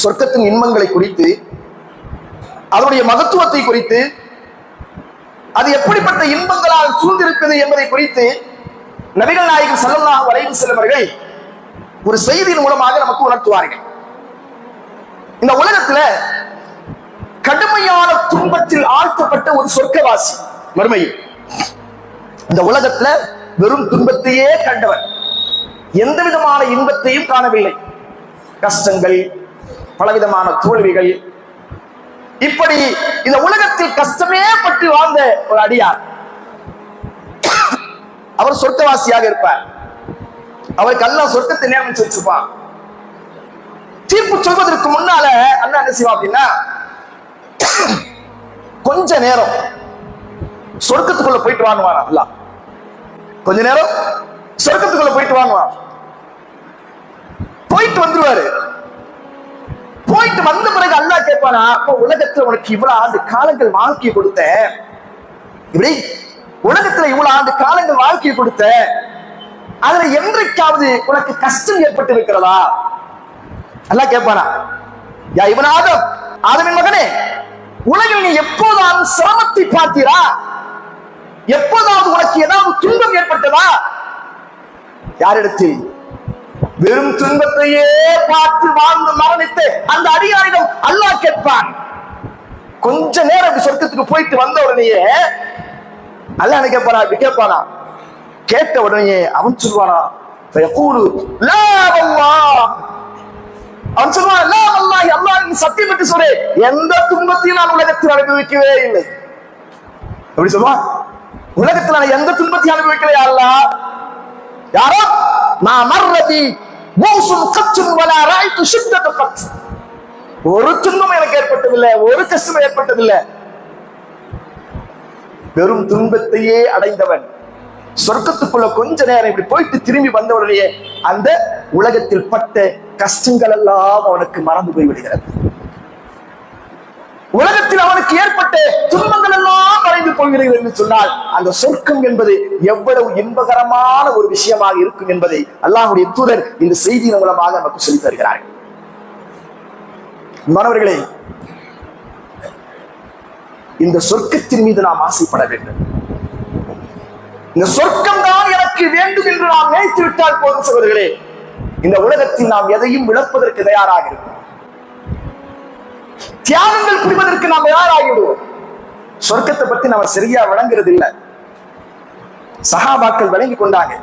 சொர்க்கத்தின் இன்பங்களை குறித்து, அதனுடைய மகத்துவத்தை குறித்து, அது எப்படிப்பட்ட இன்பங்களால் சூழ்ந்திருக்கிறது என்பதை குறித்து நபிகள் நாயகம் ஸல்லல்லாஹு அலைஹி வஸல்லம் அவர்கள் ஒரு செய்தியின் மூலமாக நமக்கு உணர்த்துவார்கள். இந்த உலகத்துல கடுமையான துன்பத்தில் ஆழ்த்தப்பட்ட ஒரு சொர்க்கவாசி மறுமையில், இந்த உலகத்துல வெறும் துன்பத்தையே கண்டவர், எந்த விதமான இன்பத்தையும் காணவில்லை. கஷ்டங்கள், பலவிதமான தோல்விகள், இப்படி இந்த உலகத்தில் கஷ்டமே பற்றி வாழ்ந்த ஒரு அடியார் அவர் சொர்க்கவாசியாக இருப்பார். அவருக்கு அல்லாஹ் சொர்க்கத்தை நியமிச்சு வச்சிருப்பான். தீர்ப்பு சொல்வதற்கு முன்னால அண்ணா என்ன செய்வான் அப்படின்னா, கொஞ்ச நேரம் சொர்க்கத்துக்குள்ள போயிட்டு வாங்குவான். அல்லாஹ் கொஞ்ச நேரம் சொர்க்கத்துக்குள்ள போயிட்டு வாங்குவான். போயிட்டு வந்துருவாரு. போயிட்டு வந்த பிறகு அல்லாஹ் கேட்பானா, அப்ப உலகத்துல உனக்கு இவ்வளவு ஆண்டு காலங்கள் வாழ்க்கையை கொடுத்த, இப்படி உலகத்துல இவ்வளவு ஆண்டு காலங்கள் வாழ்க்கையை கொடுத்த, அதுல என்றைக்காவது உனக்கு கஷ்டம் ஏற்பட்டு இருக்கிறதா? அல்லாஹ் கேட்பானா, யா இவன் ஆதம், ஆதமின் மகனே, உலகில் நீ எப்போதாவது சிரமத்தை பார்த்தீரா? எப்போதாவது உனக்கு ஏதாவது துன்பம் ஏற்பட்டதா? யாரிடத்தில்? வெறும் துன்பத்தையே பார்த்து வாழ்ந்து மரணித்து அந்த அடியாரிடம் அல்லாஹ் கேட்பான். கொஞ்ச நேரம் சொர்க்கத்துக்கு போயிட்டு வந்த உடனேயே அல்லாஹ் என்ன கேட்பானா? கேட்பானா? கேட்ட உடனே அவன் சொல்வானா, அவன் சொல்வான், அல்லாஹ் சத்தியம் என்று சொல்லு, எந்த துன்பத்தையும் நான் உலகத்தில் அனுபவிக்கவே இல்லை. எப்படி சொல்லுவான்? உலகத்தில் நான் எந்த துன்பத்தையும் அனுபவிக்கலையா அல்லாஹ்? யாரோ நான் மர்ரதி ஒரு துன்பம் எனக்கு ஏற்பட்டதில்லை, ஒரு கஷ்டம் ஏற்பட்டதில்லை. வெறும் துன்பத்தையே அடைந்தவன் சொர்க்கத்துக்குள்ள கொஞ்ச நேரம் இப்படி போயிட்டு திரும்பி வந்த உடனே அந்த உலகத்தில் பட்ட கஷ்டங்கள் எல்லாம் அவனுக்கு மறந்து போய்விடுகிறது. உலகத்தில் அவனுக்கு ஏற்பட்ட துன்பங்கள் எல்லாம் மறைந்து போய்விடுகிறது என்று சொன்னால் அந்த சொர்க்கம் என்பது எவ்வளவு இன்பகரமான ஒரு விஷயமாக இருக்கும் என்பதை அல்லாஹ்வுடைய தூதர் இந்த செய்தியின் மூலமாக நமக்கு சொல்லித் தருகிறார்கள். மாணவர்களே, இந்த சொர்க்கத்தின் மீது நாம் ஆசைப்பட வேண்டும். இந்த சொர்க்கம் தான் எனக்கு வேண்டும் என்று நாம் நினைத்து விட்டால் போதும் சகோதரர்களே, இந்த உலகத்தில் நாம் எதையும் இழப்பதற்கு தயாராக இருக்கும். தியாகங்கள் புரிவதற்கு நாம் தயாராகிவிடுவோம். சொர்க்கத்தை பத்தி நம்ம சரியா விளங்குறது இல்லை. சஹாபாக்கள் விளங்கி கொண்டாங்க.